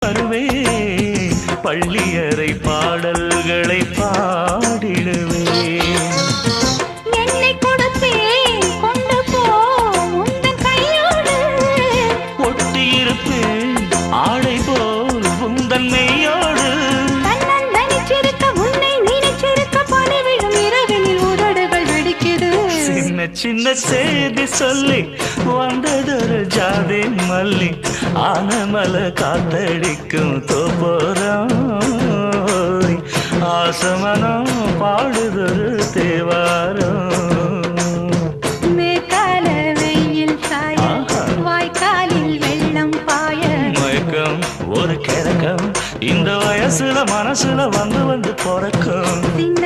வருவே பள்ளியறை பாடல்களை பாடிடுவே என்னை கொடுத்தேன் கொண்டு போ உந்தன் கையோடு ஒட்டியிருப்பேன் ஆடை போல் உந்தன் மெய்யோடு தன்னன் நினைச்சிருக்க உன்னை நினைச்சிருக்க பணிவிடும் இரவினில் உதடுகள் வெடிக்குது சின்ன சின்ன செய்தி சொல்லி வந்ததொரு ஜாதி மல்லி ஆனமல காத்தடிக்கும் தோப்போரம் ஆசமனம் பாடுதொரு தேவாரம் மேற்கால வெயில் சாய வாய்க்காலில் வெள்ளம் பாய மயக்கம் ஒரு கிழக்கம் இந்த வயசுல மனசுல வந்து பிறக்கும் சின்ன